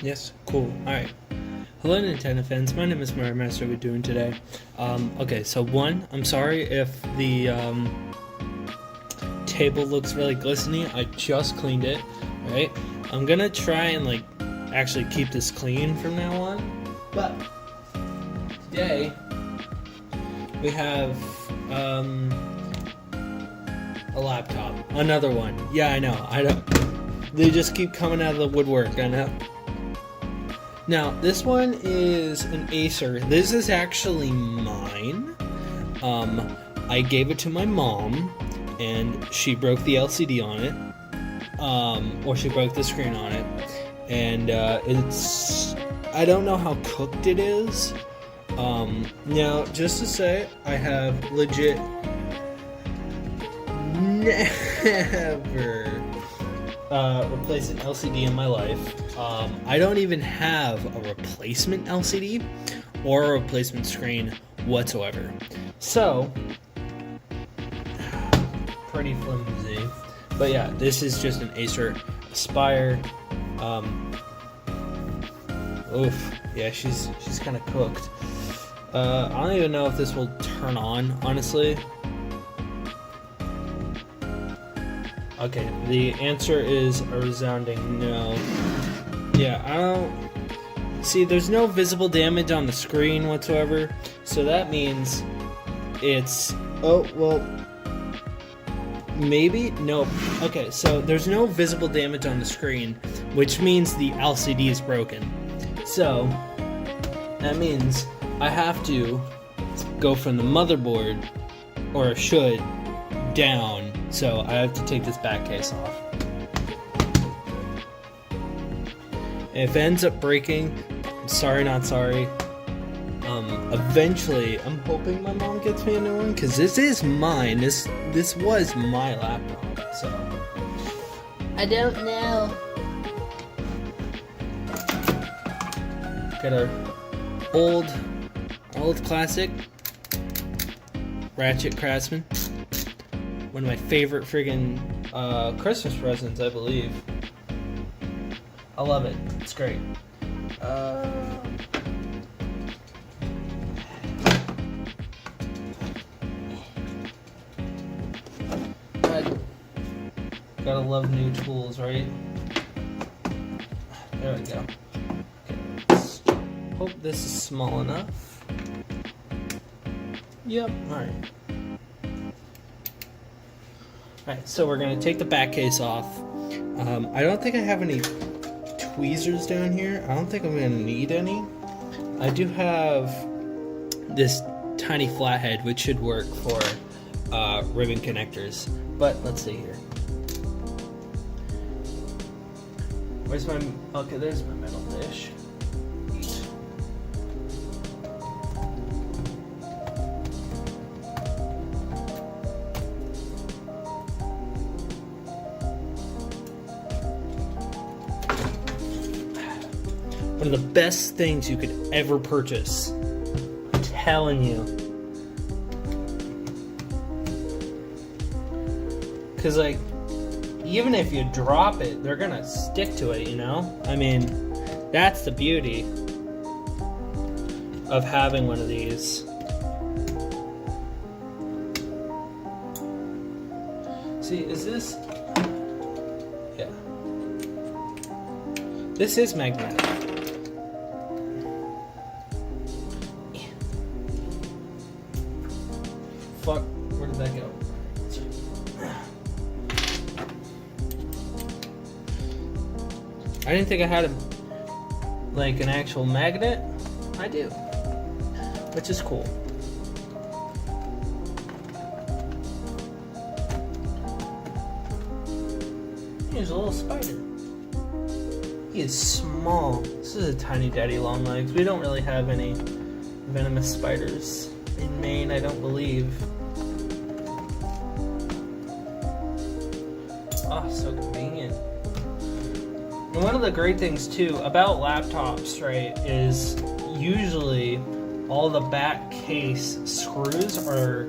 Yes, cool. Alright. Hello, Nintendo fans. My name is Mario Master. What are we doing today? Okay, so one, I'm sorry if the table looks really glistening. I just cleaned it, right? I'm gonna try and actually keep this clean from now on. But today we have a laptop. Another one. Yeah, I know. I don't. They just keep coming out of the woodwork. I know. Now, this one is an Acer. This is actually mine. I gave it to my mom, and she broke the LCD on it. Or she broke the screen on it. And I don't know how cooked it is. Now, just to say, I have legit never replaced an LCD in my life. I don't even have a replacement LCD or a replacement screen whatsoever. So, pretty flimsy. But yeah, this is just an Acer Aspire. Oof. Yeah, she's kind of cooked. I don't even know if this will turn on, honestly. Okay, the answer is a resounding no. Yeah, I don't... See, there's no visible damage on the screen whatsoever, so that means it's... Oh, well... Maybe? Nope. Okay, so there's no visible damage on the screen, which means the LCD is broken. So, that means I have to go from the motherboard, or should, down. So I have to take this back case off. If it ends up breaking, sorry not sorry. Eventually, I'm hoping my mom gets me a new one, because this is mine. This was my laptop, so I don't know. Got our old classic Ratchet Craftsman. One of my favorite friggin' Christmas presents, I believe. I love it. It's great. Gotta love new tools, right? There we go. Okay, let's hope this is small enough. Yep, alright. Alright, so we're going to take the back case off. I don't think I have any tweezers down here. I don't think I'm going to need any. I do have this tiny flathead, which should work for ribbon connectors. But let's see here. Where's my... Okay, there's my metal dish. One of the best things you could ever purchase. I'm telling you. Because, even if you drop it, they're gonna stick to it, you know? I mean, that's the beauty of having one of these. See, is this... Yeah. This is magnetic. Fuck, where did that go? I didn't think I had an actual magnet. I do, which is cool. Here's a little spider. He is small. This is a tiny daddy long legs. We don't really have any venomous spiders in Maine, I don't believe. Oh, so convenient. And one of the great things too about laptops, right, is usually all the back case screws are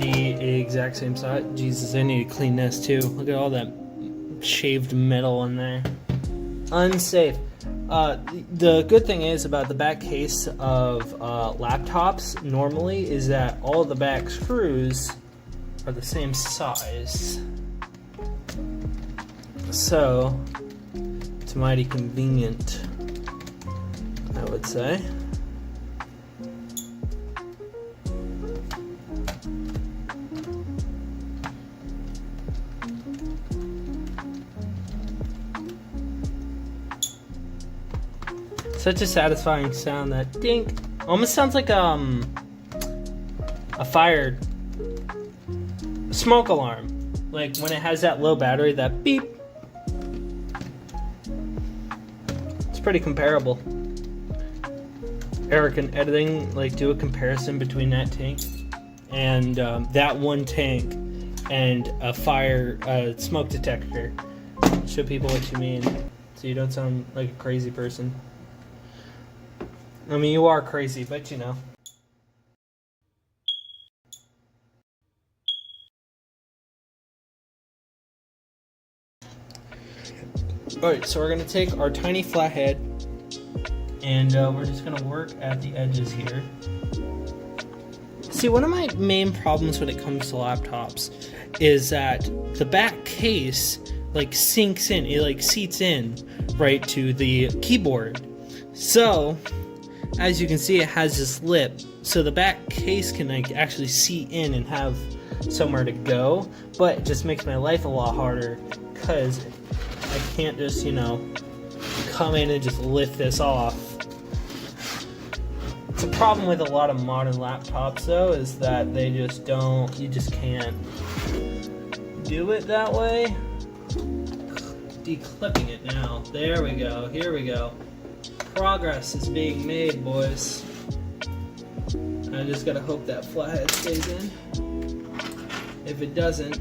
the exact same size. Jesus, I need to clean this too. Look at all that shaved metal in there. Unsafe. The good thing is about the back case of laptops normally is that all of the back screws are the same size. So, it's mighty convenient, I would say. Such a satisfying sound, that dink. Almost sounds like a fire smoke alarm. Like when it has that low battery, that beep. It's pretty comparable. Eric, in editing, like do a comparison between that tank and that one tank and a fire smoke detector. Show people what you mean, so you don't sound like a crazy person. I mean, you are crazy, but you know. Alright, so we're going to take our tiny flathead and we're just going to work at the edges here. See, one of my main problems when it comes to laptops is that the back case like sinks in, it like seats in right to the keyboard. So as you can see, it has this lip, so the back case can like actually seat in and have somewhere to go, but it just makes my life a lot harder because I can't just, you know, come in and just lift this off. It's a problem with a lot of modern laptops though, is that they just don't, you just can't do it that way. Declipping it now. There we go, here we go. Progress is being made, boys. I just gotta hope that flathead stays in. If it doesn't,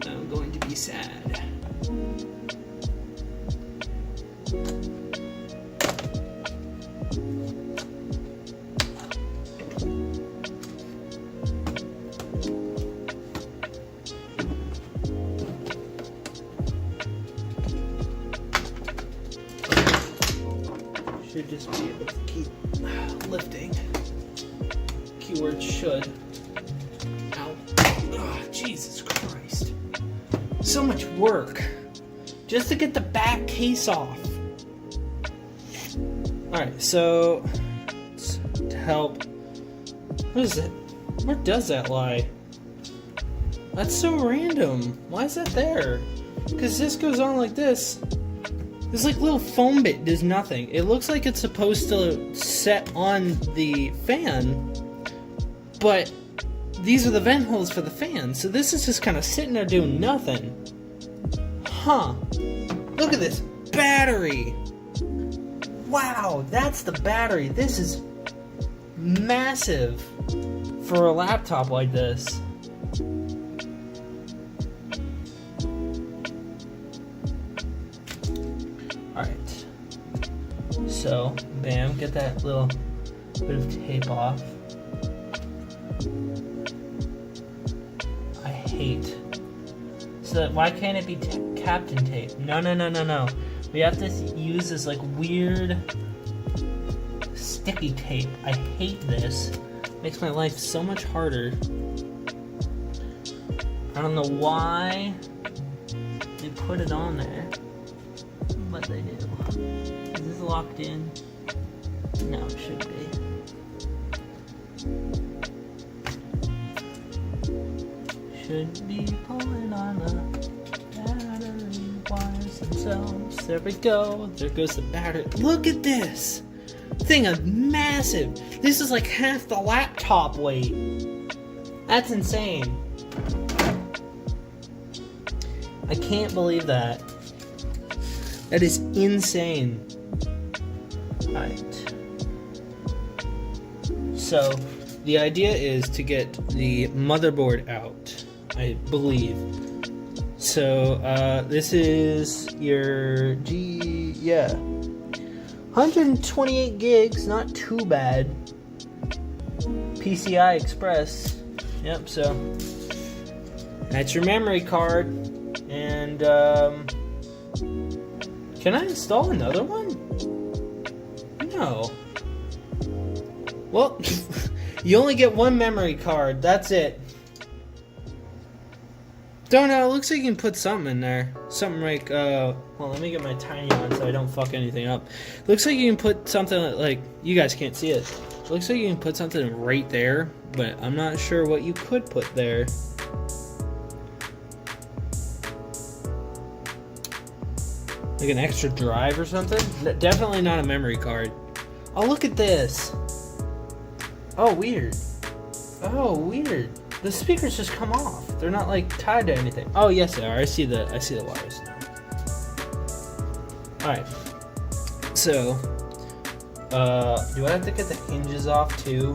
I'm going to be sad. Should just be able to keep lifting. Keyword should. Ow. Oh, Jesus Christ. So much work just to get the back case off. Alright, so to help. What is it? Where does that lie? That's so random. Why is that there? Because this goes on like this. This like little foam bit does nothing. It looks like it's supposed to set on the fan, but these are the vent holes for the fan, so this is just kind of sitting there doing nothing. Huh. Look at this battery. Wow, that's the battery. This is massive for a laptop like this. Alright, so, bam, get that little bit of tape off. I hate. So, why can't it be Captain Tape? No. We have to use this, like, weird sticky tape. I hate this. Makes my life so much harder. I don't know why they put it on there. But they do. Is this locked in? No, it should be. Should be pulling on the battery wires themselves. There we go. There goes the battery. Look at this thing is massive. This is like half the laptop weight. That's insane. I can't believe that. That is insane. Alright. So, the idea is to get the motherboard out, I believe. So, this is your 128 gigs, not too bad. PCI Express. Yep, so that's your memory card. And, Can I install another one? No. Well, you only get one memory card. That's it. Don't know. It looks like you can put something in there. Something like, well, let me get my tiny one so I don't fuck anything up. Looks like you can put something like, you guys can't see it. Looks like you can put something right there, but I'm not sure what you could put there. Like an extra drive or something? Definitely not a memory card. Oh, look at this. Oh, weird. Oh, weird. The speakers just come off. They're not like tied to anything. Oh, yes they are. I see the wires now. Alright. So, do I have to get the hinges off too?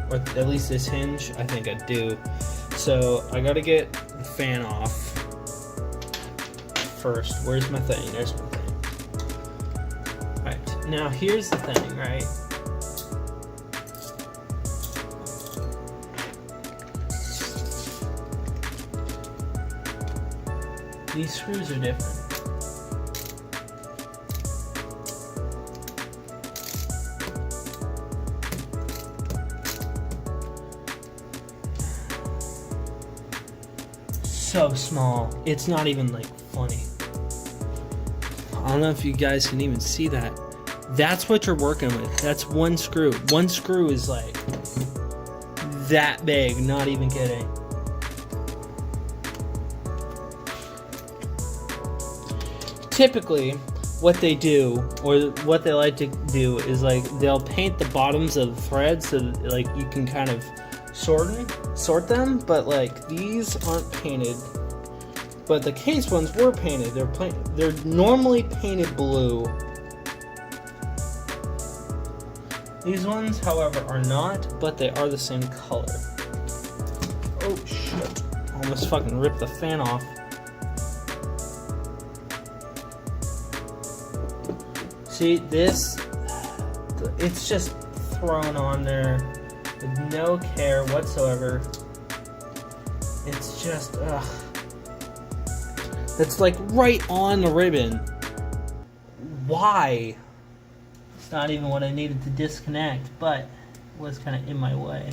Or at least this hinge? I think I do. So, I gotta get the fan off first. Where's my thing? There's my thing. Alright, now here's the thing, right? These screws are different. So small. It's not even like funny. I don't know if you guys can even see that. That's what you're working with. That's one screw. One screw is like that big, not even kidding. Typically, what they do, or what they like to do, is like they'll paint the bottoms of the threads so that, like, you can kind of sort them. But like these aren't painted, but the case ones were painted. They're normally painted blue. These ones, however, are not, but they are the same color. Oh shit! Almost fucking ripped the fan off. See, this, it's just thrown on there with no care whatsoever. It's just, ugh. It's like right on the ribbon. Why? It's not even what I needed to disconnect, but it was kind of in my way.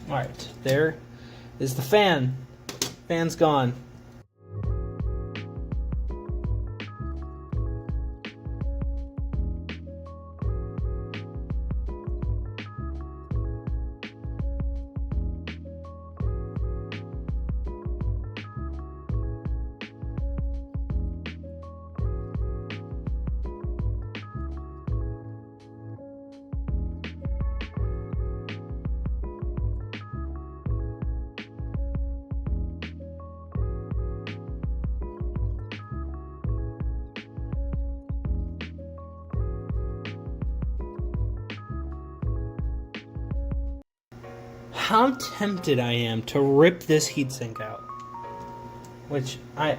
Alright, there is the fan. Fan's gone. How tempted I am to rip this heatsink out, which I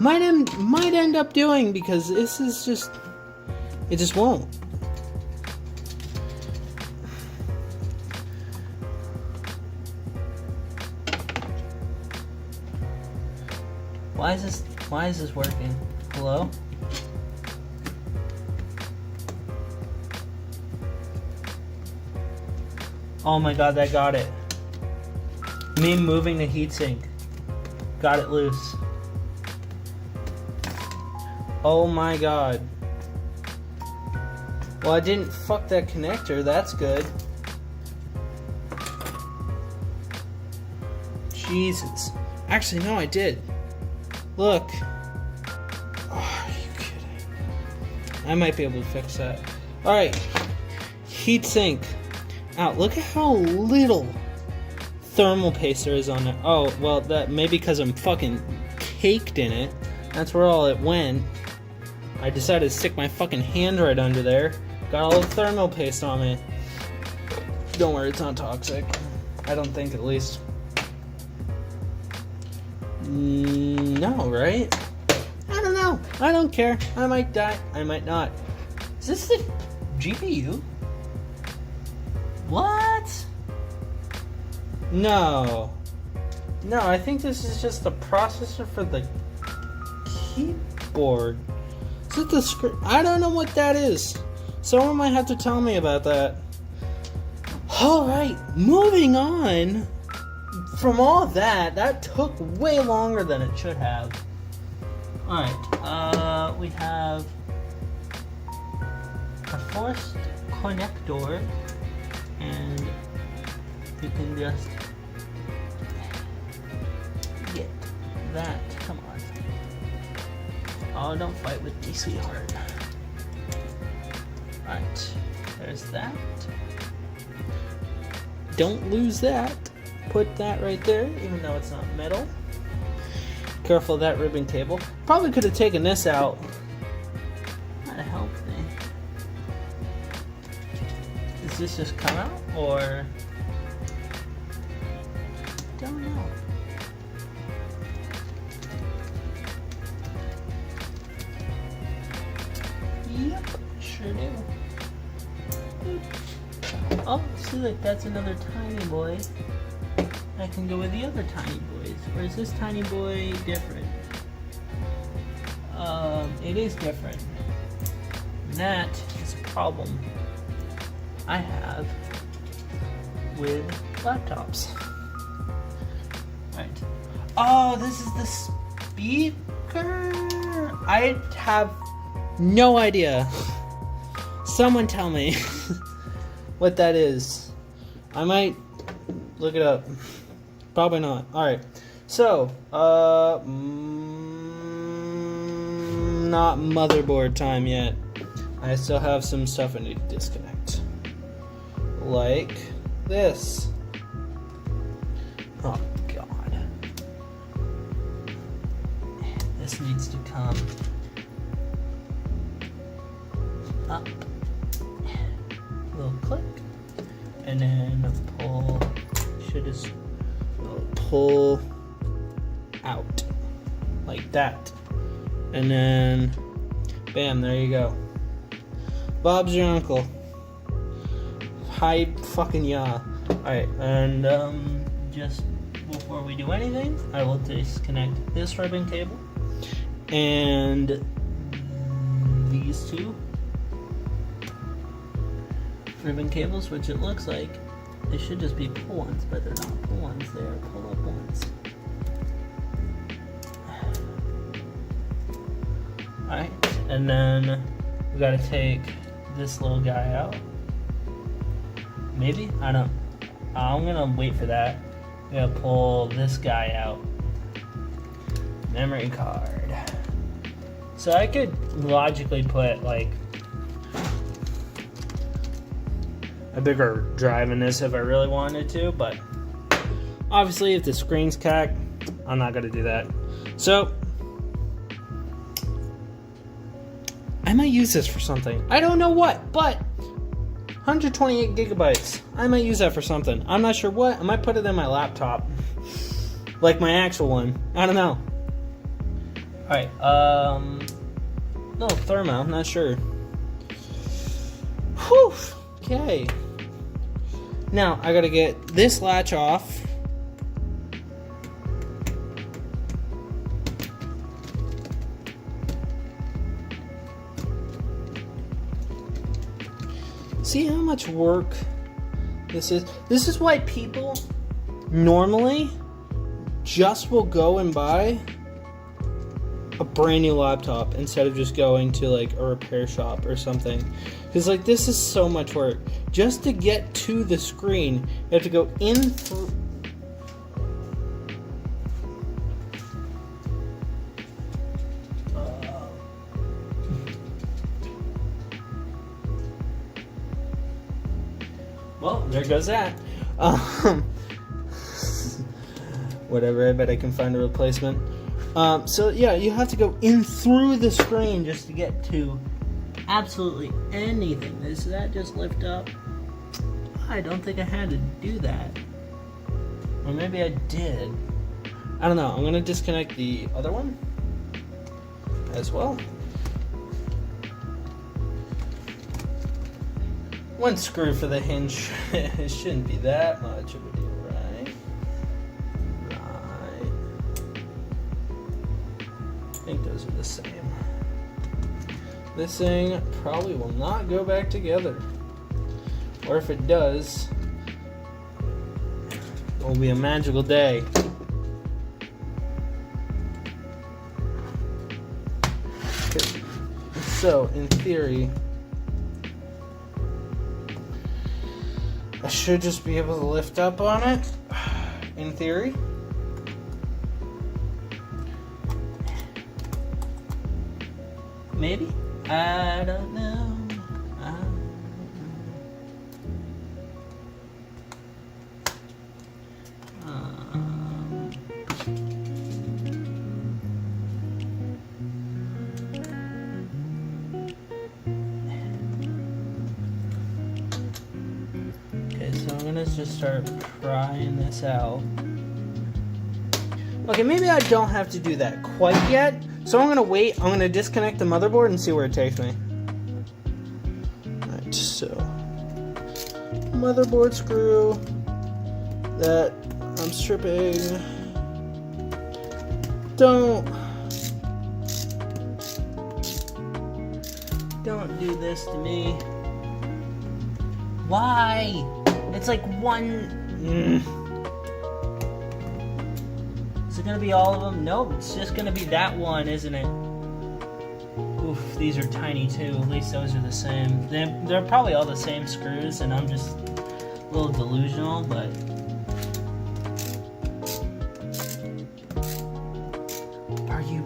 might end up doing, because this is just, it just won't. Why is this working? Hello? Oh my god, that got it. Me moving the heatsink got it loose. Oh my god. Well, I didn't fuck that connector, that's good. Jesus. Actually, no, I did. Look. Oh, are you kidding? I might be able to fix that. Alright. Heatsink. Out. Look at how little thermal paste there is on there. Oh, well, that maybe because I'm fucking caked in it. That's where all it went. I decided to stick my fucking hand right under there. Got all the thermal paste on me. Don't worry, it's not toxic. I don't think, at least. No, right? I don't know. I don't care. I might die. I might not. Is this the GPU? What? No. No, I think this is just the processor for the keyboard. Is it the screen? I don't know what that is. Someone might have to tell me about that. Alright, moving on. From all that took way longer than it should have. Alright, we have a forced connector, and you can just get that. Come on. Oh, don't fight with me, sweetheart. Alright, there's that. Don't lose that. Put that right there, even though it's not metal. Careful of that ribbon cable. Probably could have taken this out. That helped me. Does this just come out, or? Don't know. Yep, sure do. Oh, see, look, that's another tiny boy. I can go with the other tiny boys. Or is this tiny boy different? It is different. And that is a problem I have with laptops. Right. Oh, this is the speaker? I have no idea. Someone tell me what that is. I might look it up. Probably not. Alright. So, not motherboard time yet. I still have some stuff I need to disconnect. Like this. Oh, God. This needs to come up. A little click. And then pull. Should just pull out like that, and then bam, there you go. Bob's your uncle. Hi fucking yeah. Alright, and just before we do anything, I will disconnect this ribbon cable and these two ribbon cables, which it looks like they should just be pull ones, but they're not pull ones, they're pull up ones. Alright, and then we gotta take this little guy out. Maybe? I don't. I'm gonna wait for that. We gotta pull this guy out. Memory card. So I could logically put like a bigger drive in this if I really wanted to, but obviously if the screen's cracked, I'm not gonna do that. So I might use this for something. I don't know what, but 128 gigabytes. I might use that for something. I'm not sure what. I might put it in my laptop, like my actual one. I don't know. Alright, little thermo, I'm not sure. Whew. Okay. Now, I gotta get this latch off. See how much work this is? This is why people normally just will go and buy a brand new laptop instead of just going to like a repair shop or something. Because like this is so much work. Just to get to the screen, you have to go in through. Well, there goes that. Whatever, I bet I can find a replacement. So yeah, you have to go in through the screen just to get to absolutely anything. Does that just lift up? I don't think I had to do that. Or maybe I did. I don't know. I'm going to disconnect the other one as well. One screw for the hinge. It shouldn't be that much of a deal, right? Right. I think those are the same. This thing probably will not go back together. Or if it does, it will be a magical day. Okay. So, in theory, I should just be able to lift up on it. In theory. Maybe? I don't know. Okay, so I'm gonna just start prying this out. Okay, maybe I don't have to do that quite yet. So I'm gonna wait. I'm gonna disconnect the motherboard and see where it takes me. Alright, so motherboard screw that I'm stripping. Don't do this to me. Why? It's like one. Is it gonna be all of them? Nope, it's just gonna be that one, isn't it? Oof, these are tiny too. At least those are the same. They're probably all the same screws, and I'm just a little delusional, but. Are you?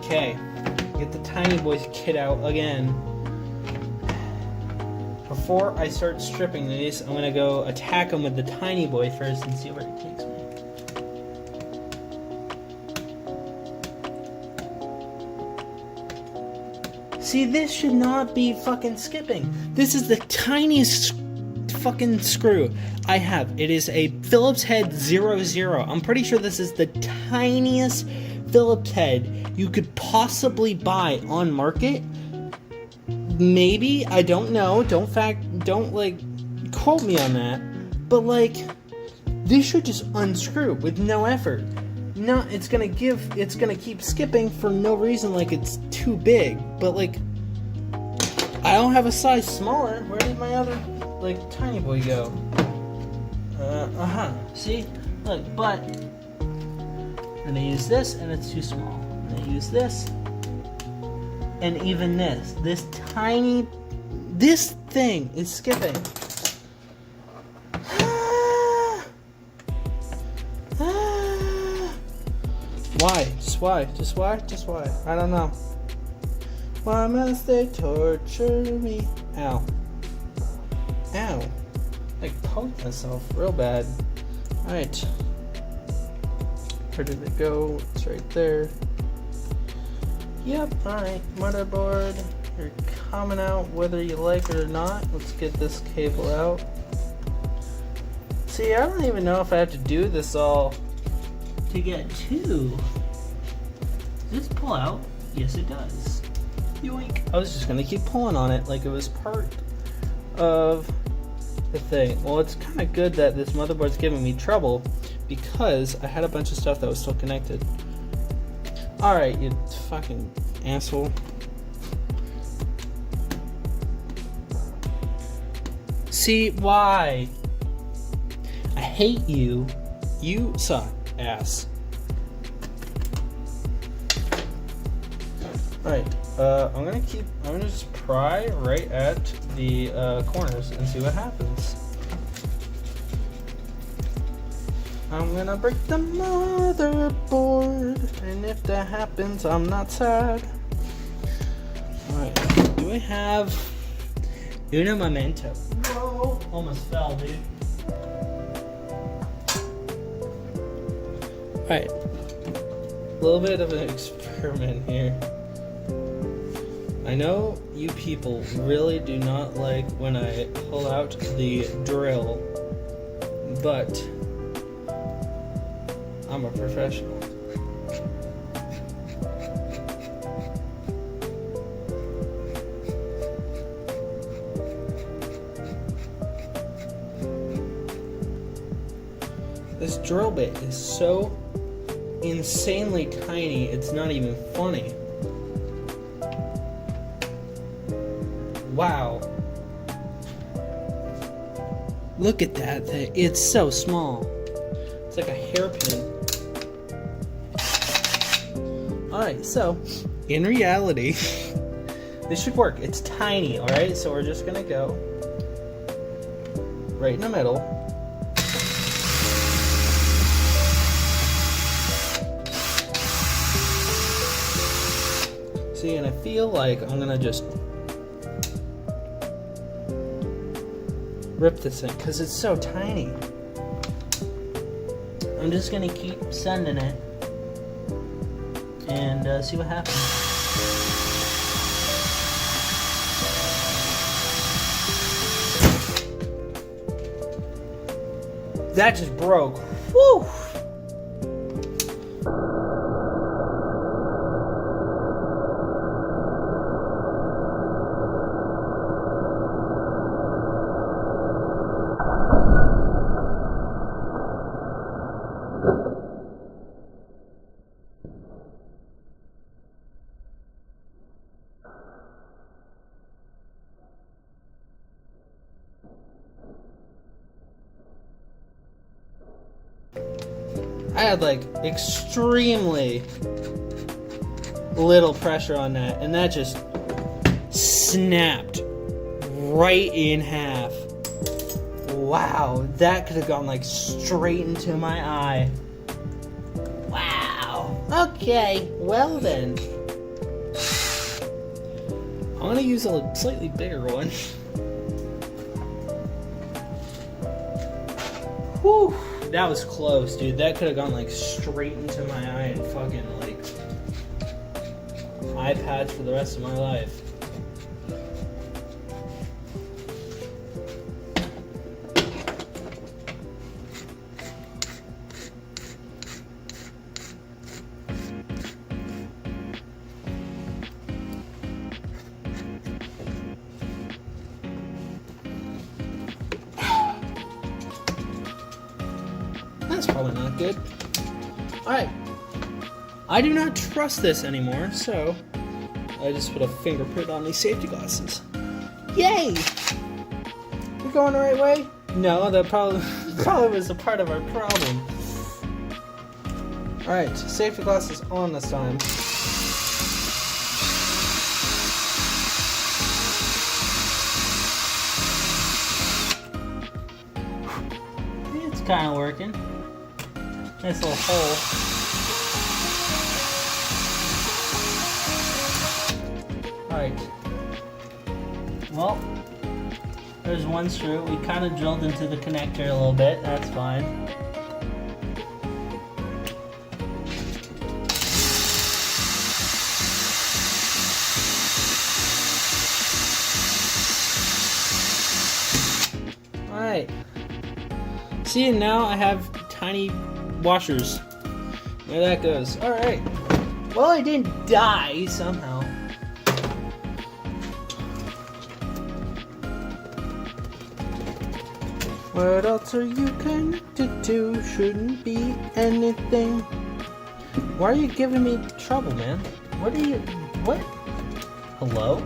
Okay. Get the tiny boy's kit out again. Before I start stripping these, I'm gonna go attack them with the tiny boy first and see where it takes me. See, this should not be fucking skipping. This is the tiniest fucking screw I have. It is a Phillips head 00. I'm pretty sure this is the tiniest Phillips head you could possibly buy on market. Maybe, I don't know. Don't like quote me on that. But like, this should just unscrew with no effort. No, it's gonna keep skipping for no reason, like it's too big. But like, I don't have a size smaller. Where did my other like tiny boy go? See, look, but I'm gonna use this, and it's too small. I'm gonna use this. And even this thing is skipping. Why? Just why? Just why? Just why? I don't know. Why must they torture me? Ow. Ow. I poked myself real bad. Alright. Where did it go? It's right there. Yep, alright, motherboard, you're coming out whether you like it or not. Let's get this cable out. See, I don't even know if I have to do this all to get two. Does this pull out? Yes, it does. Yoink. I was just gonna keep pulling on it like it was part of the thing. Well, it's kind of good that this motherboard's giving me trouble because I had a bunch of stuff that was still connected. Alright, you fucking asshole. See, why? I hate you. You suck, ass. Alright, I'm gonna just pry right at the corners and see what happens. I'm gonna break the motherboard, and if that happens, I'm not sad. Alright, do I have Uno Momento? Whoa, almost fell, dude. Alright, a little bit of an experiment here. I know you people really do not like when I pull out the drill, but I'm a professional. This drill bit is so insanely tiny, it's not even funny. Wow. Look at that thing. It's so small. It's like a hairpin. Alright, so, in reality, this should work. It's tiny, alright? So we're just gonna go right in the middle. See, and I feel like I'm gonna just rip this thing because it's so tiny. I'm just gonna keep sending it and see what happens. That just broke. Woo! I had like extremely little pressure on that, and that just snapped right in half. Wow, that could have gone like straight into my eye. Wow. Okay, well then. I'm gonna use a slightly bigger one. Whew. That was close, dude. That could have gone like straight into my eye and fucking like eye patch for the rest of my life. That's probably not good. Alright. I do not trust this anymore, so I just put a fingerprint on these safety glasses. Yay! We're going the right way? No, that probably was a part of our problem. Alright, safety glasses on this time. It's kind of working. Nice little hole. Alright. Well, there's one screw. We kind of drilled into the connector a little bit. That's fine. Alright. See, now I have tiny washers. There that goes. Alright. Well, I didn't die somehow. What else are you connected to? Shouldn't be anything. Why are you giving me trouble, man? What are you... What? Hello?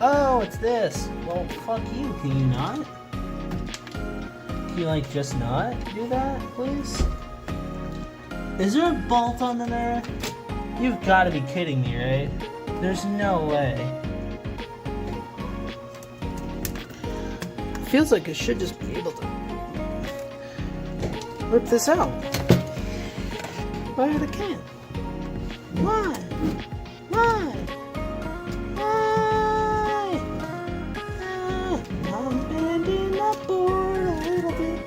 Oh, it's this. Well, fuck you. Can you not? Can you, like, just not do that, please? Is there a bolt on there? You've got to be kidding me, right? There's no way. Feels like I should just be able to rip this out. But I can't. Why? Why? Why? I'm bending the board a little bit.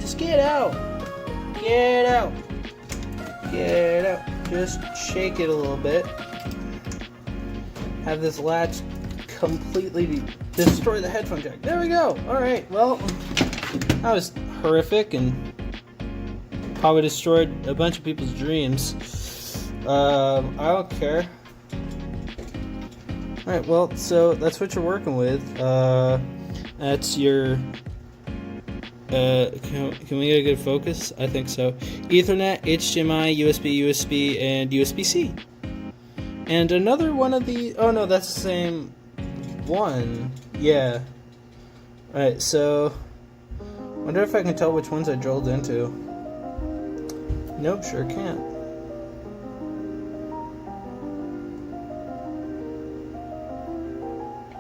Just get out. Get out. Get out. Just shake it a little bit. Have this latch completely destroy the headphone jack. There we go. Alright, well, that was horrific and probably destroyed a bunch of people's dreams. I don't care. Alright, well, so that's what you're working with. That's your Can we get a good focus? I think so. Ethernet, HDMI, USB, and USB-C. And another one of the... Oh no, that's the same one. Yeah. Alright, so... wonder if I can tell which ones I drilled into. Nope, sure can't.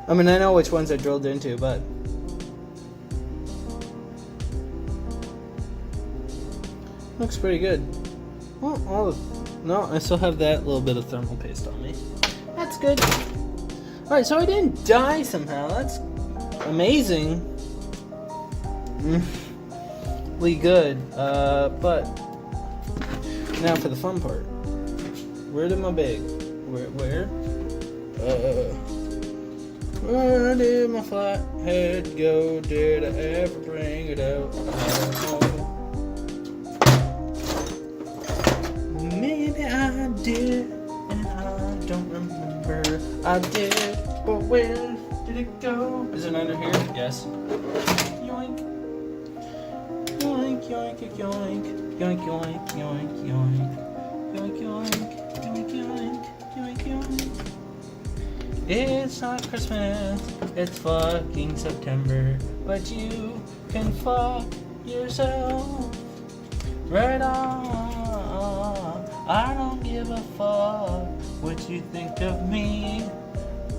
I mean, I know which ones I drilled into, but... looks pretty good. Well, no, I still have that little bit of thermal paste on me. That's good. Alright, so I didn't die somehow. That's amazing. Really good. But now for the fun part. Where did my bag? Where did my flathead go? Did I ever bring it out? Maybe I did, and I don't remember. I did, but where did it go? Is it under here? Yes. Yoink. Yoink, yoink, yoink. Yoink, yoink, yoink, yoink. Yoink, yoink, yoink, yoink, yoink, yoink. It's not Christmas, it's fucking September, but you can fuck yourself right on. I don't give a fuck what you think of me.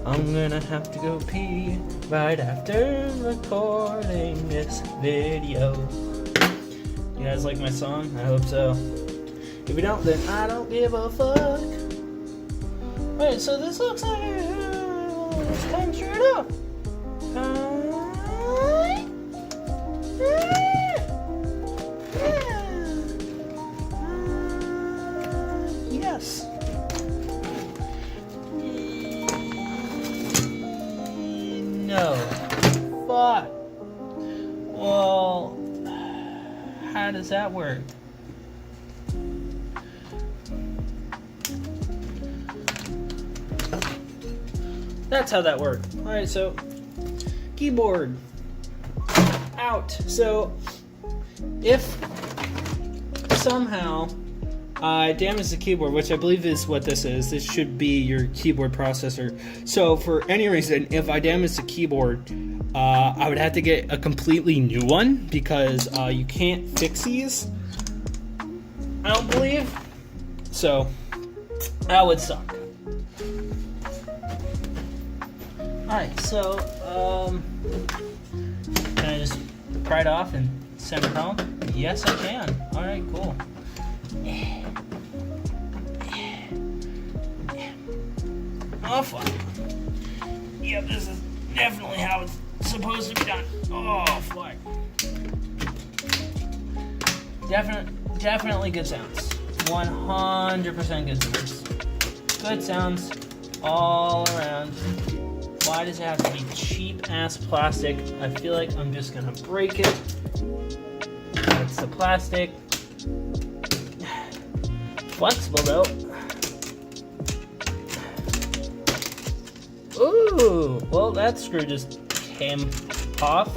I'm gonna have to go pee right after recording this video. You guys like my song? I hope so. If you don't, then I don't give a fuck. Wait, so this looks like it's kind of screwed up. Yes. No. Fuck. Well, how does that work? That's how that worked. Alright, so keyboard out. So if somehow I damage the keyboard, which I believe is what this should be your keyboard processor. So for any reason, if I damage the keyboard, I would have to get a completely new one because you can't fix these, I don't believe. So that would suck. Alright, so can I just pry it off and send it home? Yes, I can. Alright, cool. Oh, fuck. Yep, this is definitely how it's supposed to be done. Oh, fuck. Definitely good sounds. 100% good sounds. Good sounds all around. Why does it have to be cheap-ass plastic? I feel like I'm just gonna break it. That's the plastic. Flexible, though. Ooh, well, that screw just came off.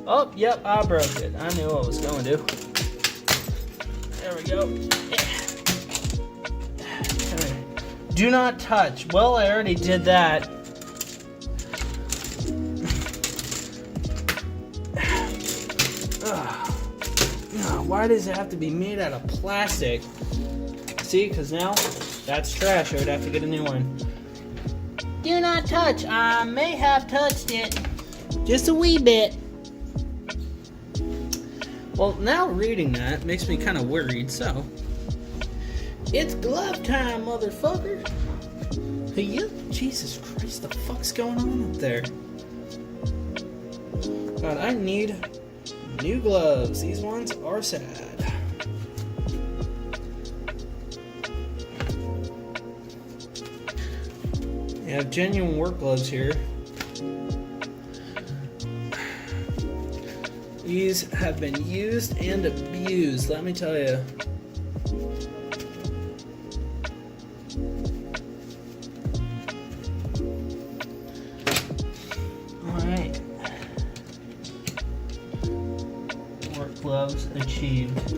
Oh, yep, I broke it. I knew what I was going to do. There we go. Do not touch. Well, I already did that. Why does it have to be made out of plastic? See, because now that's trash. I would have to get a new one. Do not touch. I may have touched it. Just a wee bit. Well, now reading that makes me kind of worried, so. It's glove time, motherfucker. Hey, Jesus Christ, the fuck's going on up there? God, I need new gloves. These ones are sad. You have genuine work gloves here. These have been used and abused, let me tell you. milestones achieved.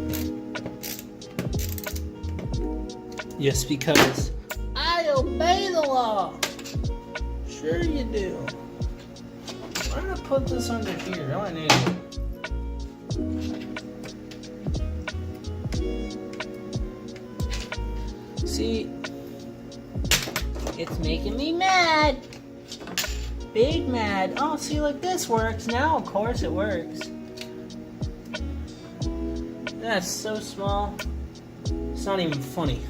Yes, because I obey the law. Sure you do. I'm gonna put this under here. I need it. See, it's making me mad. Big mad. Oh, see, like this works. Now, of course, it works. That's so small. It's not even funny.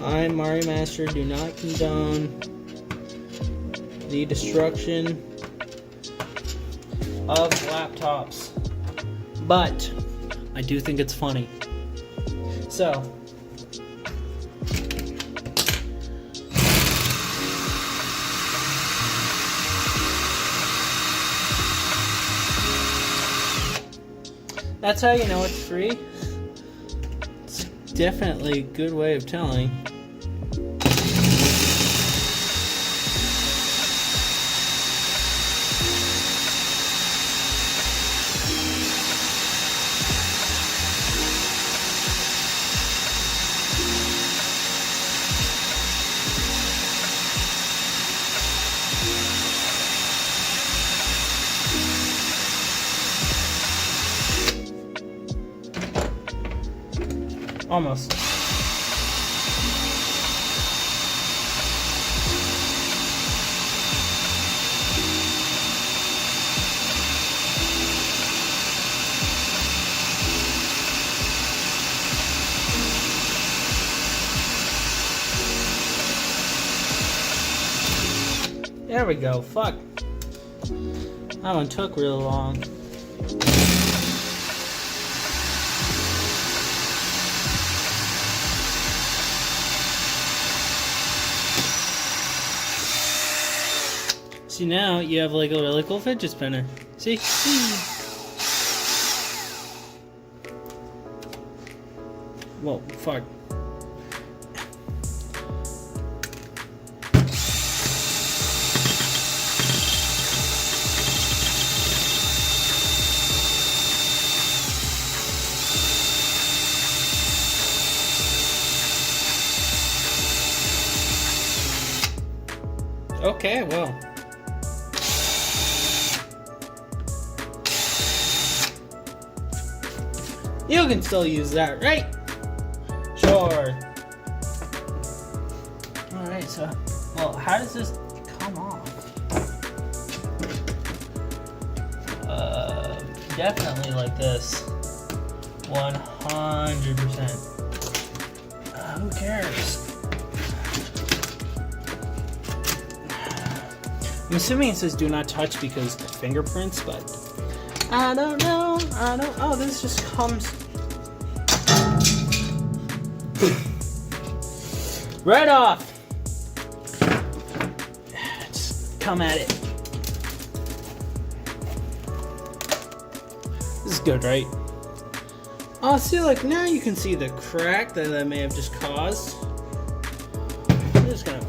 I, Mario Master, do not condone the destruction of laptops, but I do think it's funny. So, that's how you know it's free. It's definitely a good way of telling. Almost. There we go. Fuck. That one took real long. See, now you have like a really cool fidget spinner. See? Whoa, fuck. Okay, well. You can still use that, right? Sure. Alright, so, well, how does this come off? Definitely like this. 100%. Who cares? I'm assuming it says do not touch because of fingerprints, but I don't know. Oh, this just comes right off. Just come at it. This is good, right? Oh, see, like now you can see the crack that I may have just caused. I'm just gonna.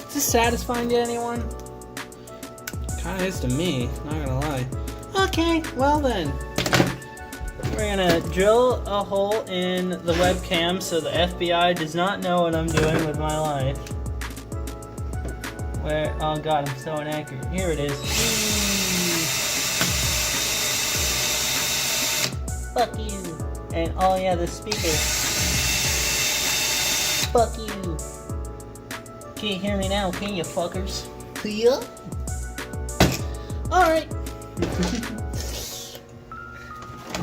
Is this satisfying to anyone? Kinda is to me, not gonna lie. Okay, well then. We're gonna drill a hole in the webcam so the FBI does not know what I'm doing with my life. Where, oh god, I'm so inaccurate. Here it is. Fuck you. And oh yeah, the speaker. Fuck you. Can you hear me now, can you fuckers? Yeah? Alright.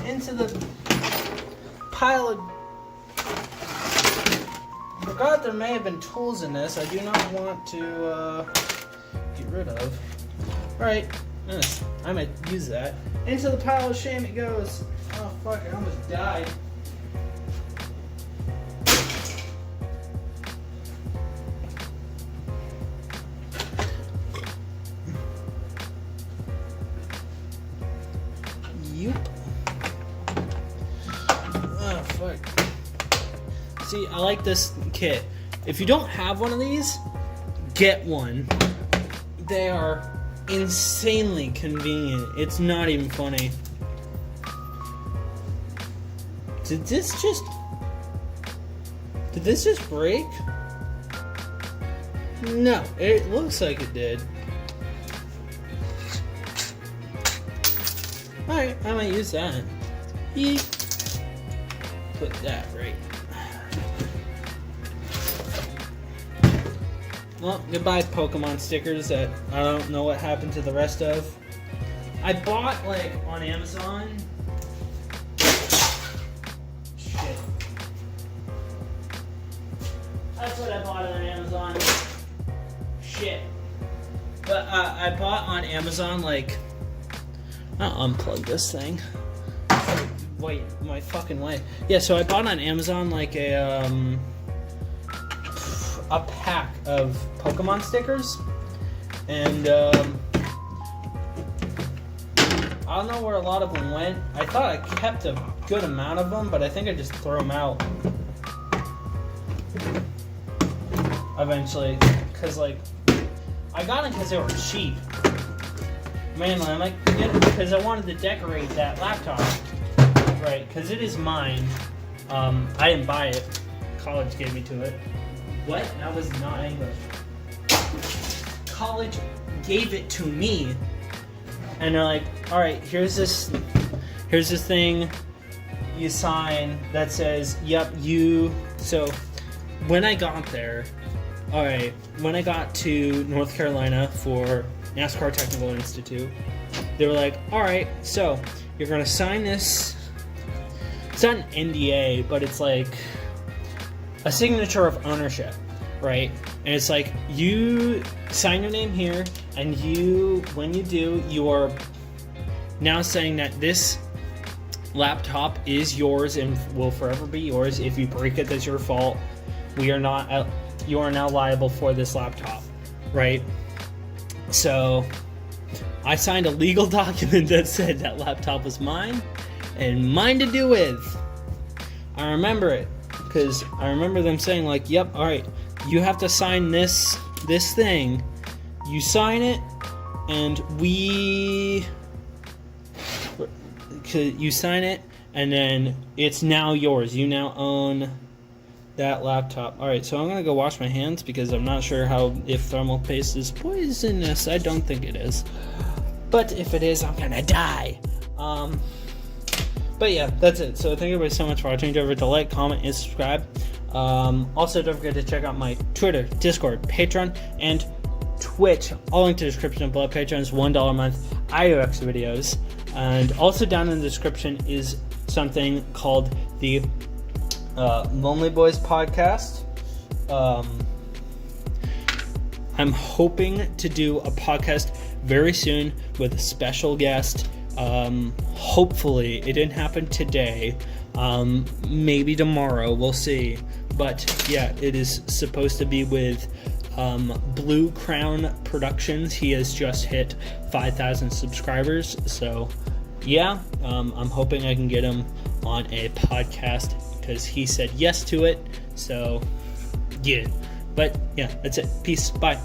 Into the pile of... I forgot there may have been tools in this I do not want to get rid of. Alright, I might use that. Into the pile of shame it goes. Oh fuck, I almost died. Yup. Oh, fuck. See, I like this kit. If you don't have one of these, get one. They are insanely convenient. It's not even funny. Did this just break? No, it looks like it did. Alright, I might use that. Yeet. Put that right. Well, goodbye Pokemon stickers that I don't know what happened to the rest of. I bought, like, on Amazon. Shit. That's what I bought on Amazon. Shit. But I bought on Amazon, like, I'll unplug this thing. Wait, my fucking way. Yeah, so I bought on Amazon, like, a pack of Pokemon stickers. And, I don't know where a lot of them went. I thought I kept a good amount of them, but I think I just threw them out. Eventually. Because, like, I got them because they were cheap. Mainly, I'm like, because I wanted to decorate that laptop. Right, because it is mine. I didn't buy it. College gave me to it. What? That was not English. College gave it to me. And they're like, alright, here's this thing you sign that says, yep, you... So, when I got there, alright, when I got to North Carolina for NASCAR Technical Institute, they were like, alright, so, you're gonna sign this... It's not an NDA, but it's like a signature of ownership, right? And it's like, you sign your name here, and when you do, you are now saying that this laptop is yours and will forever be yours. If you break it, that's your fault. You are now liable for this laptop, right? So I signed a legal document that said that laptop was mine and mine to do with. I remember it because I remember them saying, like, yep, all right, you have to sign this thing. You sign it, and you sign it, and then it's now yours. You now own that laptop. All right, so I'm gonna go wash my hands because I'm not sure if thermal paste is poisonous. I don't think it is, but if it is, I'm gonna die. But yeah, that's it. So thank you everybody so much for watching. Don't forget to like, comment, and subscribe. Also, don't forget to check out my Twitter, Discord, Patreon, and Twitch. All linked to the description below. Patreon is $1 a month. I do extra videos. And also down in the description is something called the Lonely Boys podcast. I'm hoping to do a podcast very soon with a special guest. Hopefully it didn't happen today. Maybe tomorrow, we'll see. But yeah, it is supposed to be with Blue Crown Productions. He has just hit 5,000 subscribers, so yeah, I'm hoping I can get him on a podcast because he said yes to it. So yeah, but yeah, that's it. Peace. Bye.